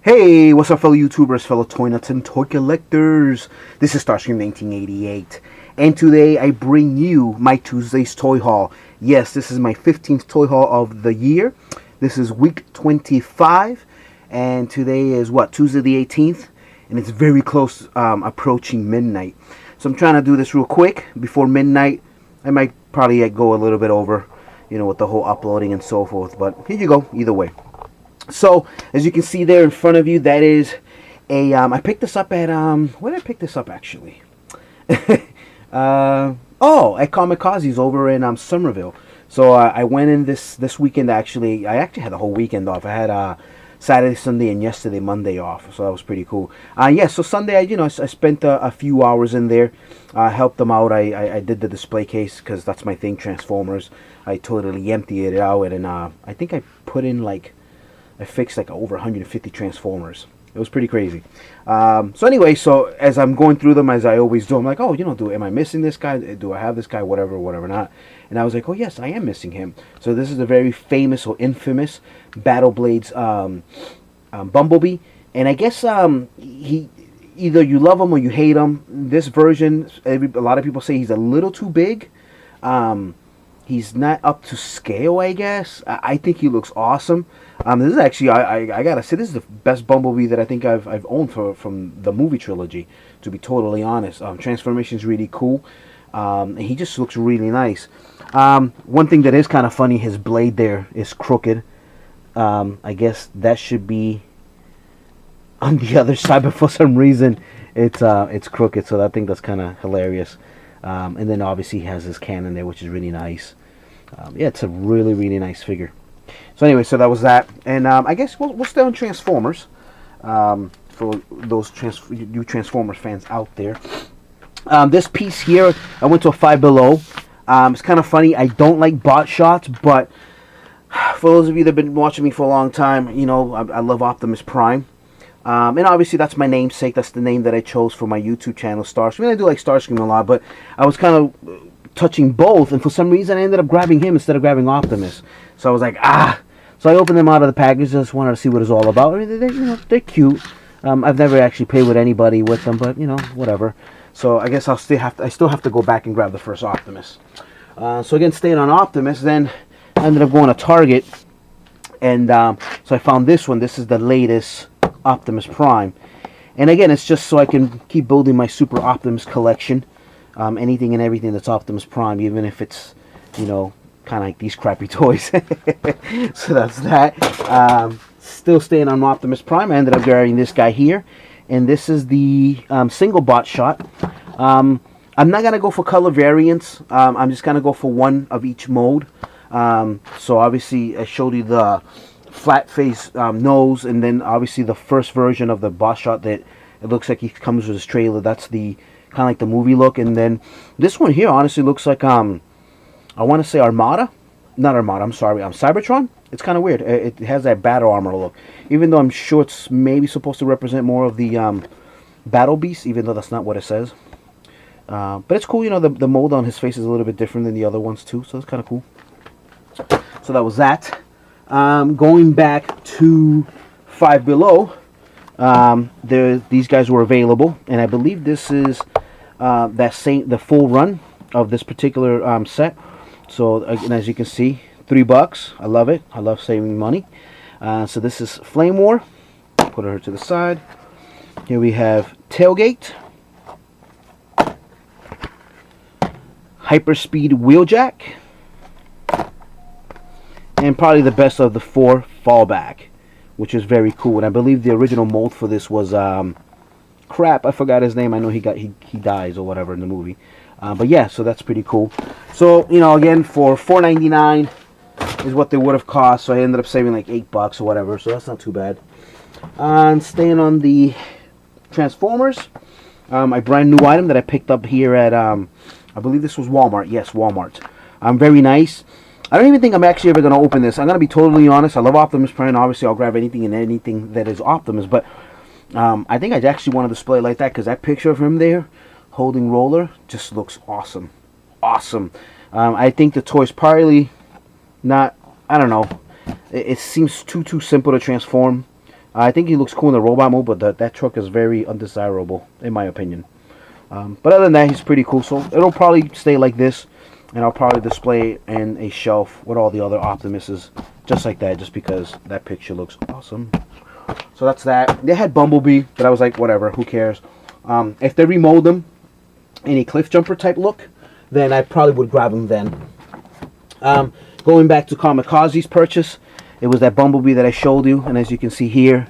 Hey, what's up, fellow YouTubers, fellow toy nuts, and toy collectors? This is Starscream 1988, and today I bring you my Tuesday's toy haul. Yes, this is my 15th toy haul of the year. This is week 25, and today is what, Tuesday the 18th, and it's very close, approaching midnight. So I'm trying to do this real quick before midnight. I might probably go a little bit over, with the whole uploading and so forth, but here you go, either way. So, as you can see there in front of you, that is a, I picked this up at, where did I pick this up, actually? At Kamikaze's over in, Somerville. So, I went in this weekend, actually. I actually had the whole weekend off. I had, Saturday, Sunday, and yesterday, Monday off. So, that was pretty cool. Yeah, so Sunday, I spent a few hours in there. Helped them out. I did the display case, because that's my thing, Transformers. I totally emptied it out, and, I think I put in, I fixed like over 150 Transformers. It was pretty crazy. So anyway, so as I'm going through them, as I always do, I'm like, oh, am I missing this guy? Do I have this guy? Whatever not. And I was like, oh yes, I am missing him. So this is a very famous or infamous Battle Blades Bumblebee. And I guess he either you love him or you hate him. This version, a lot of people say he's a little too big. He's not up to scale, I guess. I think he looks awesome. This is actually, I gotta say, this is the best Bumblebee that I think I've owned from the movie trilogy, to be totally honest. Transformation is really cool. And he just looks really nice. One thing that is kind of funny, his blade there is crooked. I guess that should be on the other side, but for some reason it's crooked, so I think that's kind of hilarious. And then obviously he has his cannon there, which is really nice. Yeah, it's a really, really nice figure. So anyway, so that was that. And I guess we'll stay on Transformers. For those new Transformers fans out there. This piece here, I went to a Five Below. It's kind of funny. I don't like bot shots, but for those of you that have been watching me for a long time, I love Optimus Prime. And obviously that's my namesake. That's the name that I chose for my YouTube channel, Starscream. I do like Starscream a lot, but I was kind of touching both, and for some reason I ended up grabbing him instead of grabbing Optimus. So I was like, So I opened them out of the package. Just wanted to see what it's all about. I mean, they're cute. I've never actually played with anybody with them, but whatever. So I guess I still have to go back and grab the first Optimus. So again, staying on Optimus, then I ended up going to Target, and so I found this one. This is the latest Optimus Prime, and again, it's just so I can keep building my Super Optimus collection. Anything and everything that's Optimus Prime, even if it's kind of like these crappy toys. So that's that. Still staying on Optimus Prime, I ended up grabbing this guy here, and this is the single bot shot. I'm not gonna go for color variants. I'm just gonna go for one of each mode. So obviously I showed you the flat face nose, and then obviously the first version of the bot shot that it looks like he comes with his trailer. That's the kind of like the movie look. And then this one here honestly looks like I want to say Armada, not Armada, I'm sorry, Cybertron. It's kind of weird. It has that battle armor look, even though I'm sure it's maybe supposed to represent more of the Battle Beast, even though that's not what it says. But it's cool. The mold on his face is a little bit different than the other ones too, so it's kind of cool. So that was that. Going back to Five Below, these guys were available, and I believe this is the full run of this particular set. So again, as you can see, $3. I love it. I love saving money. So this is Flame War. Put her to the side. Here we have Tailgate, Hyperspeed Wheeljack, and probably the best of the four, Fallback, which is very cool. And I believe the original mold for this was crap, I forgot his name. I know he dies or whatever in the movie. But yeah, so that's pretty cool. So again, for $4.99 is what they would have cost. So I ended up saving like $8 or whatever. So that's not too bad. And staying on the Transformers, a brand new item that I picked up here at I believe this was Walmart. Yes, Walmart. Very nice. I don't even think I'm actually ever going to open this. I'm going to be totally honest. I love Optimus Prime. Obviously, I'll grab anything and anything that is Optimus. But I think I actually want to display it like that, because that picture of him there holding Roller just looks awesome. Awesome. I think the toy's probably not, I don't know. It seems too simple to transform. I think he looks cool in the robot mode, but that truck is very undesirable, in my opinion. But other than that, he's pretty cool. So it'll probably stay like this, and I'll probably display it in a shelf with all the other Optimuses, just like that, just because that picture looks awesome. So that's that. They had Bumblebee, but I was like, whatever, who cares? If they remold them in a cliff jumper type look, then I probably would grab them then. Going back to Kamikaze's purchase, it was that Bumblebee that I showed you, and as you can see here,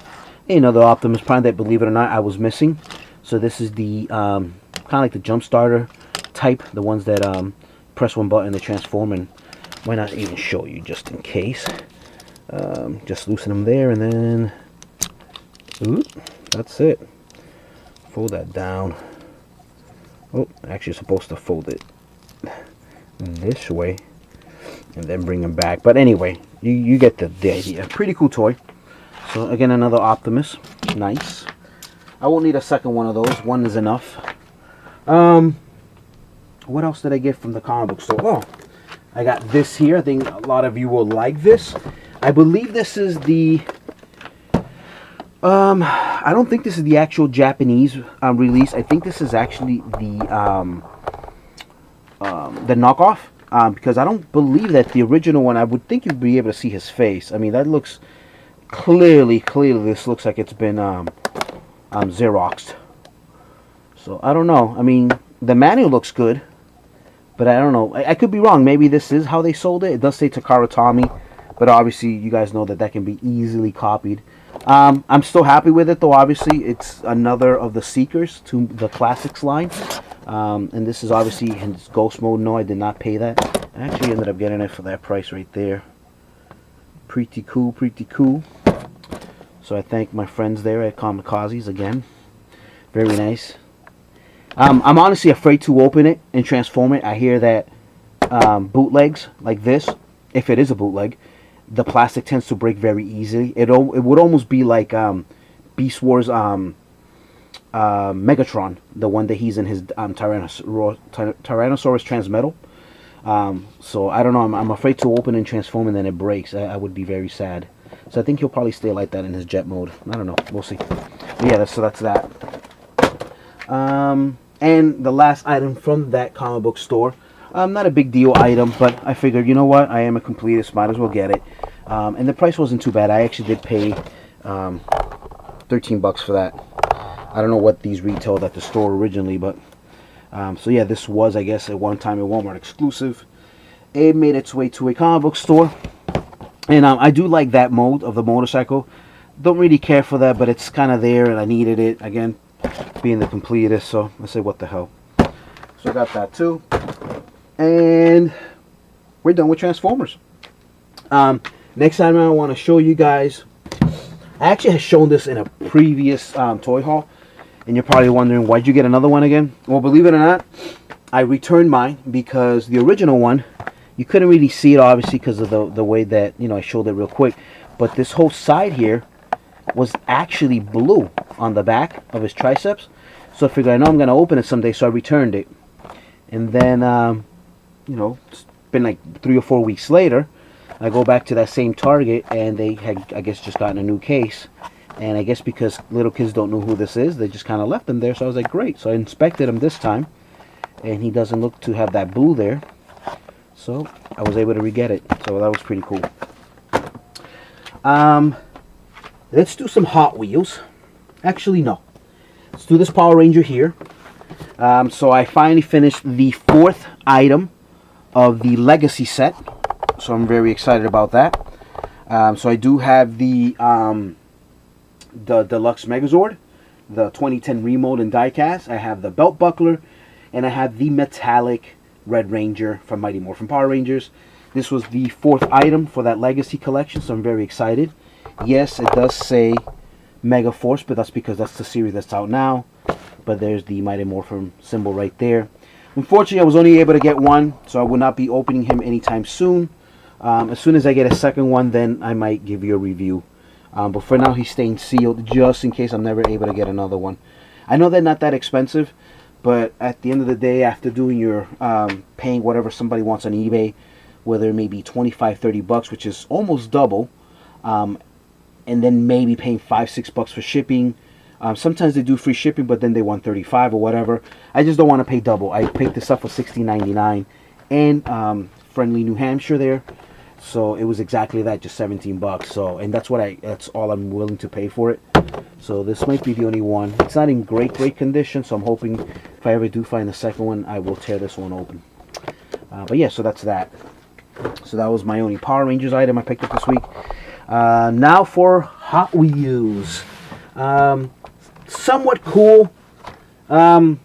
another Optimus Prime that, believe it or not, I was missing. So this is the kind of like the jump starter type, the ones that press one button to transform, and why not even show you just in case. Just loosen them there, and then that's it. Fold that down. Oh, actually supposed to fold it this way and then bring them back, but anyway, you get the idea. Pretty cool toy. So again, another Optimus. Nice. I won't need a second one of those. One is enough. What else did I get from the comic book store? Oh, I got this here. I think a lot of you will like this. I believe this is the I don't think this is the actual Japanese release. I think this is actually the knockoff, because I don't believe that the original one, I would think you'd be able to see his face. I mean, that looks clearly this looks like it's been Xeroxed. So I don't know. I mean, the manual looks good, but I don't know. I could be wrong. Maybe this is how they sold it. It does say Takara Tomy, but obviously you guys know that that can be easily copied. I'm still happy with it, though. Obviously, it's another of the Seekers to the Classics line. And this is obviously in Ghost Mode. No, I did not pay that. I actually ended up getting it for that price right there. Pretty cool, pretty cool. So I thank my friends there at Kamikaze's again. Very nice. I'm honestly afraid to open it and transform it. I hear that bootlegs like this, if it is a bootleg, the plastic tends to break very easily. It would almost be like Beast Wars Megatron, the one that he's in his Tyrannosaurus Transmetal. So I don't know. I'm afraid to open and transform and then it breaks. I would be very sad. So I think he'll probably stay like that in his jet mode. I don't know. We'll see. But yeah, so that's that. And the last item from that comic book store. Not a big deal item, but I figured, you know what? I am a completist. Might as well get it. And the price wasn't too bad. I actually did pay 13 bucks for that. I don't know what these retailed at the store originally, but so yeah, this was, I guess, at one time a Walmart exclusive. It made its way to a comic book store, and I do like that mode of the motorcycle. Don't really care for that, but it's kind of there, and I needed it again, being the completist. So I said, what the hell? So I got that too, and we're done with Transformers. Next time I want to show you guys. I actually had shown this in a previous toy haul, and you're probably wondering, why'd you get another one again? Well, believe it or not, I returned mine because the original one, you couldn't really see it obviously because of the way that, you know, I showed it real quick, but this whole side here was actually blue on the back of his triceps. So I figured, I know I'm going to open it someday, so I returned it. And then, you know, it's been like 3 or 4 weeks later, I go back to that same Target, and they had, I guess, just gotten a new case. And I guess because little kids don't know who this is, they just kind of left him there. So I was like, great. So I inspected him this time, and he doesn't look to have that blue there. So I was able to re-get it. So that was pretty cool. Let's do some Hot Wheels. Actually, no. Let's do this Power Ranger here. So I finally finished the 4th item of the Legacy set. So I'm very excited about that. So I do have the Deluxe Megazord, the 2010 remold and diecast. I have the belt buckler, and I have the metallic Red Ranger from Mighty Morphin Power Rangers. This was the 4th item for that Legacy collection, so I'm very excited. Yes, it does say Mega Force, but that's because that's the series that's out now. But there's the Mighty Morphin symbol right there. Unfortunately, I was only able to get one, so I will not be opening him anytime soon. As soon as I get a second one, then I might give you a review. But for now, he's staying sealed just in case I'm never able to get another one. I know they're not that expensive, but at the end of the day, after doing your paying whatever somebody wants on eBay, whether it may be 25, 30 bucks, which is almost double, and and then maybe paying $5-6 for shipping. Sometimes they do free shipping, but then they want 35 or whatever. I just don't want to pay double. I picked this up for $16.99 and friendly New Hampshire there, so it was exactly that, just $17. So, and that's all I'm willing to pay for it. So this might be the only one. It's not in great condition, so I'm hoping if I ever do find the second one, I will tear this one open. But yeah, so that's that. So that was my only Power Rangers item I picked up this week. Now for Hot Wheels. Somewhat cool. I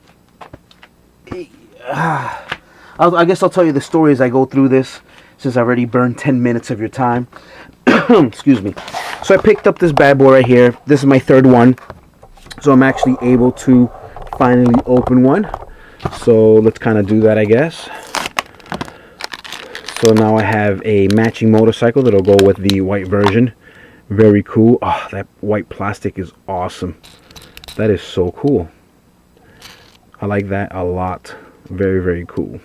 guess I'll tell you the story as I go through this, since I've already burned 10 minutes of your time. Excuse me. So I picked up this bad boy right here. This is my third one. So I'm actually able to finally open one. So let's kind of do that, I guess. So now I have a matching motorcycle that'll go with the white version. Very cool. Oh, that white plastic is awesome. That is so cool. I like that a lot. Very, very cool.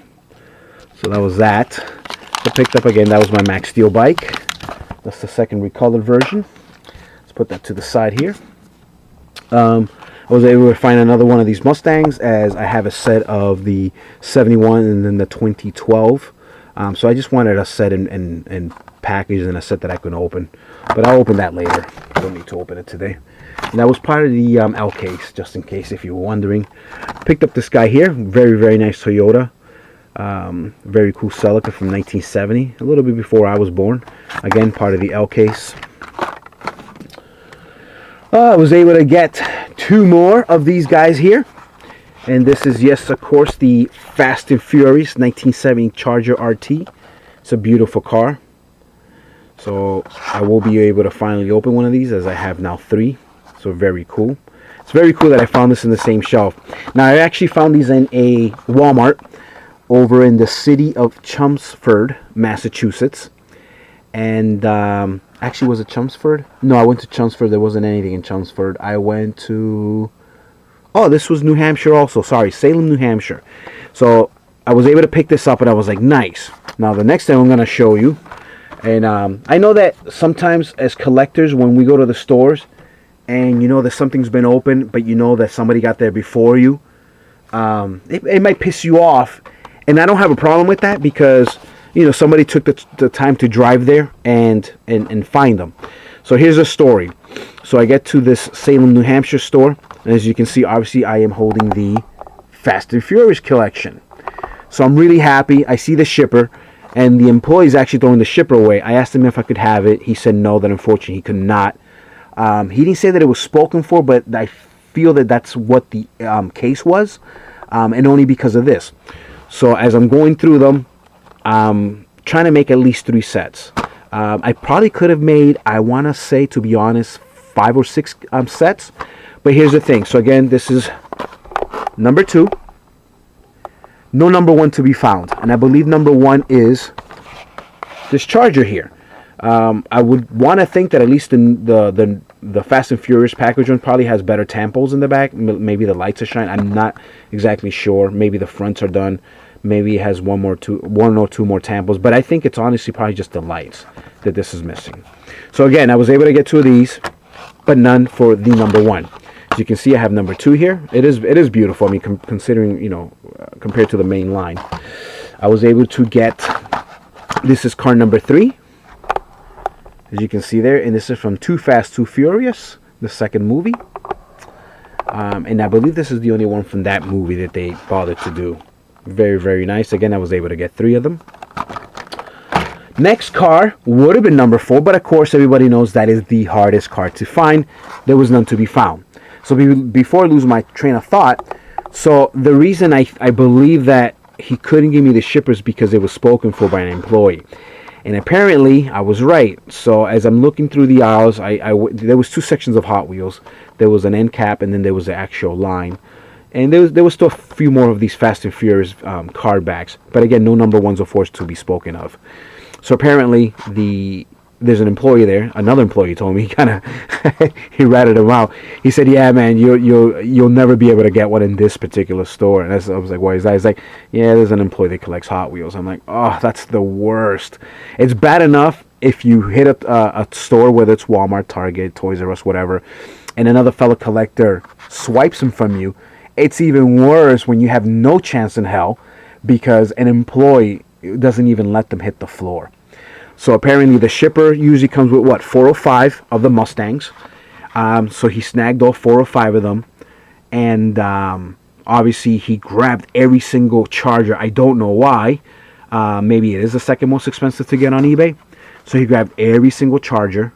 So that was that. I picked up again, that was my Max Steel bike. That's the second recolored version. Let's put that to the side here. I was able to find another one of these Mustangs, as I have a set of the 71 and then the 2012. So I just wanted a set and package and a set that I can open. But I'll open that later. Don't need to open it today. And that was part of the L case, just in case if you were wondering. Picked up this guy here. Very, very nice Toyota. Very cool Celica from 1970. A little bit before I was born. Again, part of the L case. I was able to get two more of these guys here. And this is, yes, of course, the Fast and Furious 1970 Charger RT. It's a beautiful car. So I will be able to finally open one of these, as I have now 3. So very cool. It's very cool that I found this in the same shelf. Now I actually found these in a Walmart over in the city of Chelmsford, Massachusetts. And actually, was it Chelmsford? No, I went to Chelmsford. There wasn't anything in Chelmsford. I went to... Oh, this was New Hampshire also. Sorry, Salem, New Hampshire. So I was able to pick this up, and I was like, nice. Now the next thing I'm going to show you. And I know that sometimes as collectors, when we go to the stores and you know that something's been open, but you know that somebody got there before you, it might piss you off. And I don't have a problem with that, because you know somebody took the time to drive there and find them. So here's a story. So I get to this Salem, New Hampshire store, and as you can see, obviously I am holding the Fast and Furious collection. So I'm really happy. I see the shipper, and the employee's actually throwing the shipper away. I asked him if I could have it. He said no, that unfortunately he could not. He didn't say that it was spoken for, but I feel that that's what the case was, and only because of this. So as I'm going through them, I'm trying to make at least 3 sets. I probably could have made, I want to say, to be honest, 5 or 6 sets. But here's the thing. So again, this is number 2. No number 1 to be found. And I believe number 1 is this Charger here. I would want to think that at least the Fast and Furious package one probably has better tampos in the back. Maybe the lights are shining. I'm not exactly sure. Maybe the fronts are done. Maybe it has one or two more tampos. But I think it's honestly probably just the lights that this is missing. So again, I was able to get 2 of these, but none for the number 1. As you can see, I have number 2 here. It is beautiful. I mean, considering, you know, compared to the main line. I was able to get, this is car number 3. As you can see there, and this is from Too Fast, Too Furious, the second movie. And I believe this is the only one from that movie that they bothered to do. Very, very nice. Again, I was able to get 3 of them. Next car would have been number 4, but of course everybody knows that is the hardest car to find. There was none to be found. So before I lose my train of thought, so the reason I believe that he couldn't give me the shippers because it was spoken for by an employee. And apparently I was right. So as I'm looking through the aisles, there was 2 sections of Hot Wheels. There was an end cap, and then there was the actual line. And there was still a few more of these Fast and Furious card backs. But again, no number 1s or 4s to be spoken of. So apparently there's an employee there. Another employee told me, he ratted him out. He said, "Yeah, man, you'll never be able to get one in this particular store." And I was like, "Why is that?" He's like, "Yeah, there's an employee that collects Hot Wheels." I'm like, "Oh, that's the worst." It's bad enough if you hit a store, whether it's Walmart, Target, Toys R Us, whatever, and another fellow collector swipes them from you, it's even worse when you have no chance in hell because an employee doesn't even let them hit the floor. So apparently the shipper usually comes with, what, 405 of the Mustangs. So he snagged all 405 of them. And obviously he grabbed every single Charger. I don't know why. Maybe it is the second most expensive to get on eBay. So he grabbed every single Charger.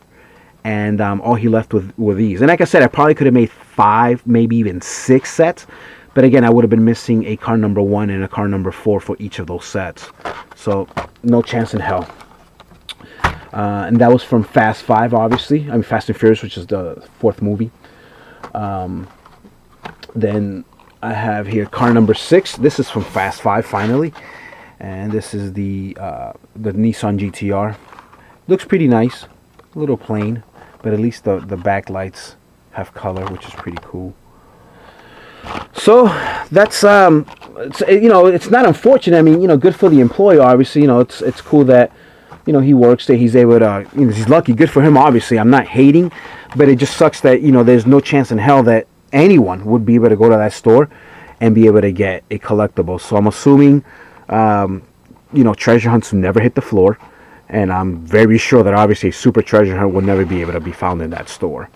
And all he left with were these. And like I said, I probably could have made 5, maybe even 6 sets. But again, I would have been missing a car number 1 and a car number 4 for each of those sets. So no chance in hell. And that was from Fast 5, obviously. I mean, Fast and Furious, which is the 4th movie. Then I have here car number 6. This is from Fast 5, finally. And this is the Nissan GTR. Looks pretty nice. A little plain. But at least the backlights have color, which is pretty cool. So that's it's not unfortunate. I mean, good for the employee. Obviously, it's cool that he works there. He's able to, he's lucky. Good for him. Obviously, I'm not hating, but it just sucks that there's no chance in hell that anyone would be able to go to that store and be able to get a collectible. So I'm assuming, treasure hunts will never hit the floor, and I'm very sure that obviously a super treasure hunt will never be able to be found in that store.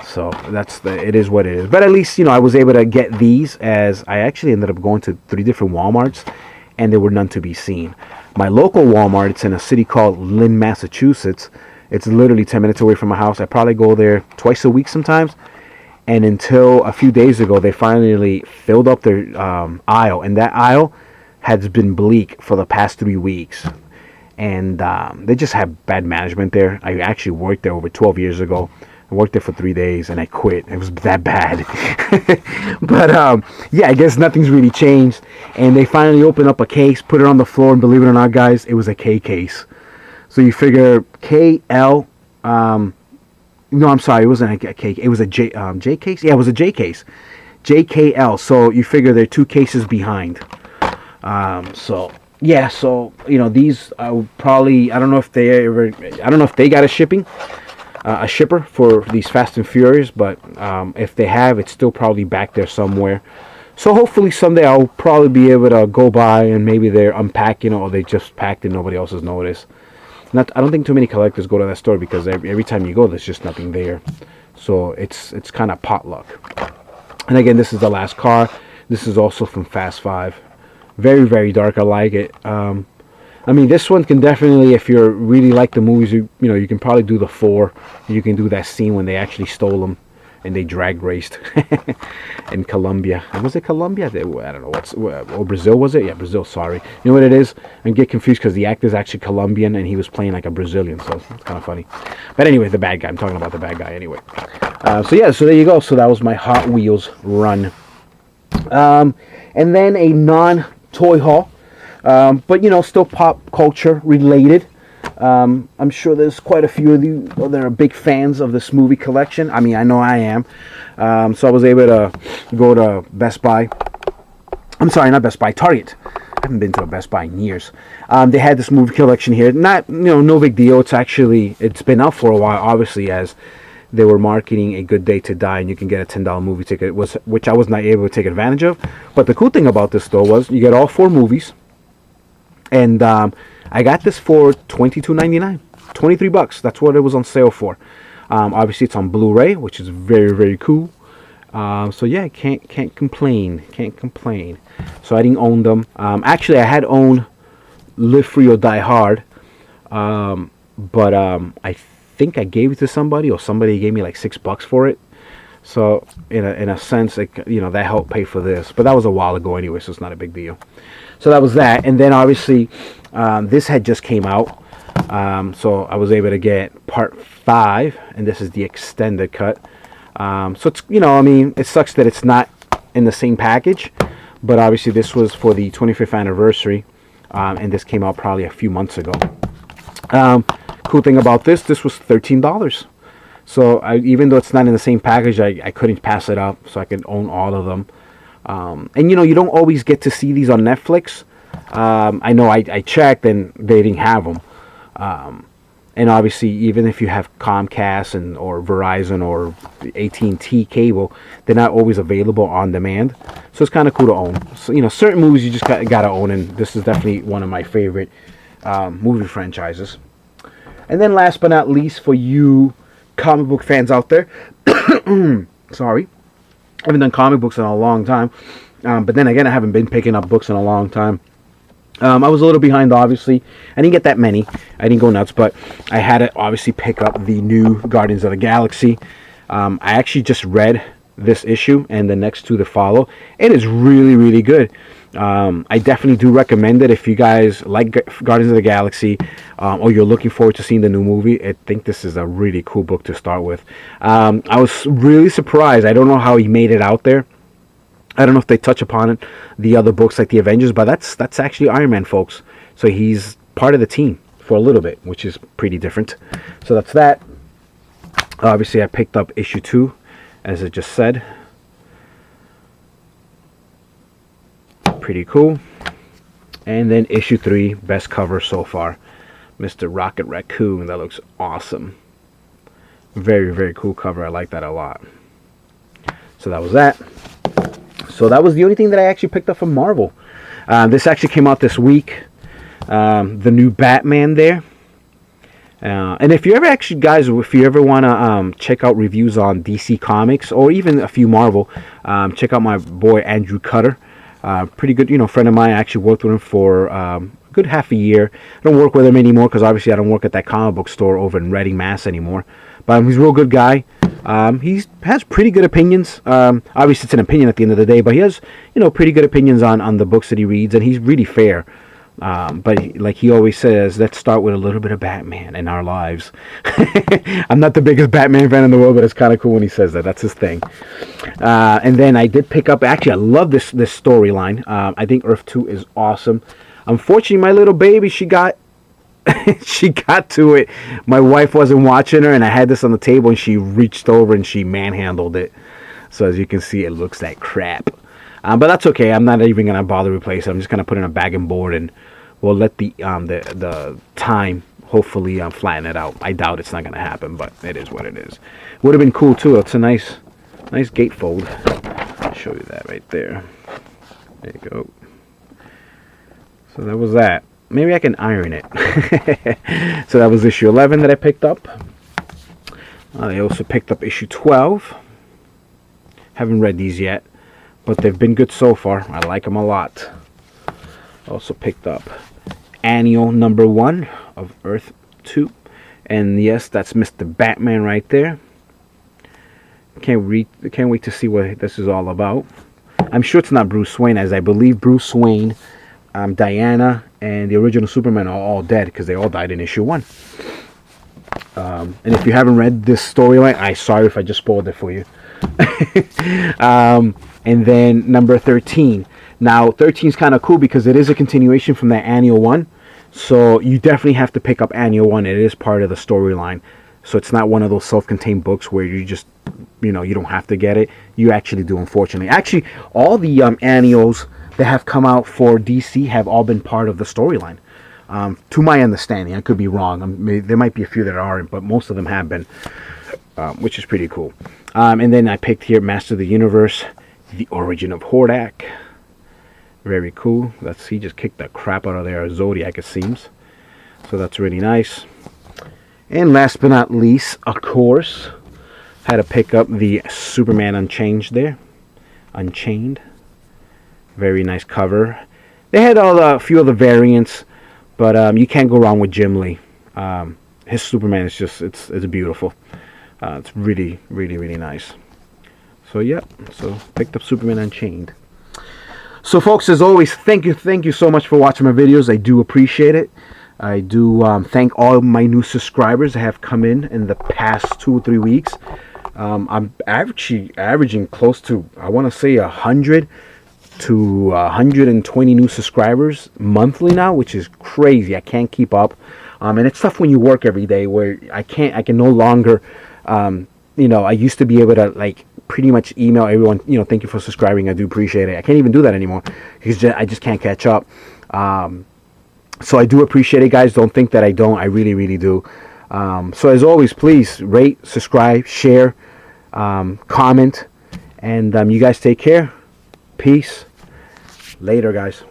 So it is what it is. But at least, I was able to get these, as I actually ended up going to 3 different Walmarts and there were none to be seen. My local Walmart, it's in a city called Lynn, Massachusetts. It's literally 10 minutes away from my house. I probably go there twice a week sometimes. And until a few days ago, they finally filled up their aisle. And that aisle has been bleak for the past 3 weeks. And they just have bad management there. I actually worked there over 12 years ago. I worked there for 3 days and I quit. It was that bad. But yeah, I guess nothing's really changed. And they finally opened up a case, put it on the floor, and believe it or not, guys, it was a K case. So you figure KL. No, I'm sorry, it wasn't a K. It was a J case. Yeah, it was a J case. JKL. So you figure they're 2 cases behind. So yeah, so these probably, I don't know if they got a shipper for these Fast and Furious, but if they have, it's still probably back there somewhere. So hopefully someday I'll probably be able to go by and maybe they're unpacking, or they just packed and nobody else has noticed. I don't think too many collectors go to that store because every time you go, there's just nothing there. So it's kind of potluck. And again, this is the last car. This is also from Fast 5. Very, very dark. I like it. I mean, this one can definitely, if you really like the movies, you can probably do the 4. You can do that scene when they actually stole them and they drag raced in Colombia. Was it Colombia? I don't know. Or Brazil, was it? Yeah, Brazil, sorry. You know what it is? I get confused because the actor's actually Colombian and he was playing like a Brazilian, so it's kind of funny. But anyway, the bad guy. I'm talking about the bad guy anyway. So yeah, so there you go. So that was my Hot Wheels run. And then a non-toy haul. But still pop culture related. I'm sure there's quite a few of you that are big fans of this movie collection. I mean, I know I am. So I was able to go to Best Buy. I'm sorry, not Best Buy, Target. I haven't been to a Best Buy in years. They had this movie collection here. Not, no big deal. It's been out for a while, obviously, as they were marketing A Good Day to Die, and you can get a $10 movie ticket, which I was not able to take advantage of. But the cool thing about this, though, was you get all 4 movies. And I got this for $22.99, $23. That's what it was on sale for. Obviously, it's on Blu-ray, which is very, very cool. So yeah, can't complain. Can't complain. So I didn't own them. Actually, I had owned Live Free or Die Hard, but I think I gave it to somebody, or somebody gave me like $6 for it. So in a sense, that helped pay for this. But that was a while ago anyway, so it's not a big deal. So that was that. And then obviously this had just came out. So I was able to get part 5, and this is the extended cut. So it's, it sucks that it's not in the same package, but obviously this was for the 25th anniversary, and this came out probably a few months ago. Cool thing about this was $13. So even though it's not in the same package, I couldn't pass it up, so I could own all of them. And you don't always get to see these on Netflix. I know I checked and they didn't have them. And obviously, even if you have Comcast and or Verizon or AT&T cable, they're not always available on demand. So it's kind of cool to own. So, you know, certain movies you just gotta own, and this is definitely one of my favorite movie franchises. And then last but not least, for you comic book fans out there, sorry, I haven't done comic books in a long time. But then again, I haven't been picking up books in a long time. I was a little behind, obviously. I didn't get that many. I didn't go nuts, but I had to obviously pick up the new Guardians of the Galaxy. I actually just read this issue and the next two to follow. It is really, really good. I definitely do recommend it if you guys like Guardians of the Galaxy, or you're looking forward to seeing the new movie. I think this is a really cool book to start with. I was really surprised. I don't know how he made it out there. I don't know if they touch upon it, the other books like the Avengers, but that's actually Iron Man, folks. So he's part of the team for a little bit, which is pretty different. So that's that. Obviously, I picked up issue 2, as I just said. Pretty cool. And then issue 3, best cover so far, Mr. Rocket Raccoon. That looks awesome. Very, very cool cover. I like that a lot. So that was that. So that was the only thing that I actually picked up from Marvel. This actually came out this week. The new Batman there. And if you ever actually, guys, if you ever want to check out reviews on DC Comics or even a few Marvel, check out my boy Andrew Cutter. Pretty good, friend of mine. I actually worked with him for a good half a year. I don't work with him anymore because obviously I don't work at that comic book store over in Reading, Mass anymore. But he's a real good guy. He has pretty good opinions. Obviously, it's an opinion at the end of the day, but he has, pretty good opinions on the books that he reads, and he's really fair. But like he always says, let's start with a little bit of Batman in our lives. I'm not the biggest Batman fan in the world, but it's kind of cool when he says that. That's his thing. And then I did pick up. Actually, I love this storyline. I think Earth 2 is awesome. Unfortunately, my little baby, she got to it. My wife wasn't watching her, and I had this on the table, and she reached over and she manhandled it. So as you can see, it looks like crap. But that's okay. I'm not even gonna bother replace it. I'm just gonna put it in a bag and board, and we'll let the time hopefully flatten it out. I doubt it's not gonna happen, but it is what it is. Would have been cool too. It's a nice gatefold. I'll show you that right there. There you go. So that was that. Maybe I can iron it. So that was issue 11 that I picked up. I also picked up issue 12. Haven't read these yet, but they've been good so far. I like them a lot. Also picked up Annual number 1 of Earth 2. And yes, that's Mr. Batman right there. Can't wait to see what this is all about. I'm sure it's not Bruce Wayne, as I believe Bruce Wayne, Diana, and the original Superman are all dead because they all died in issue 1. And if you haven't read this storyline, I'm sorry if I just spoiled it for you. And then number 13. Now 13 is kind of cool because it is a continuation from that Annual 1. So you definitely have to pick up Annual 1. It is part of the storyline. So it's not one of those self-contained books where you just, you don't have to get it. You actually do, unfortunately. Actually, all the annuals that have come out for DC have all been part of the storyline. To my understanding, I could be wrong. There might be a few that aren't, but most of them have been, which is pretty cool. And then I picked here Master of the Universe, The Origin of Hordak. Very cool. He just kicked the crap out of their Zodiac, it seems. So that's really nice. And last but not least, of course, had to pick up the Superman Unchained. Very nice cover. They had a few other variants, but you can't go wrong with Jim Lee. His Superman is just, it's beautiful. It's really, really, really nice. So, yep. So, picked up Superman Unchained. So, folks, as always, thank you so much for watching my videos. I do appreciate it. I do thank all my new subscribers that have come in the past 2 or 3 weeks. I'm averaging close to, I want to say, 100 to 120 new subscribers monthly now, which is crazy. I can't keep up. And it's tough when you work every day where I can no longer, I used to be able to, pretty much email everyone, thank you for subscribing. I do appreciate it. I can't even do that anymore because I just can't catch up. So I do appreciate it, guys. Don't think that I don't. I really, really do. So as always, please rate, subscribe, share, comment, and you guys take care. Peace. Later, guys.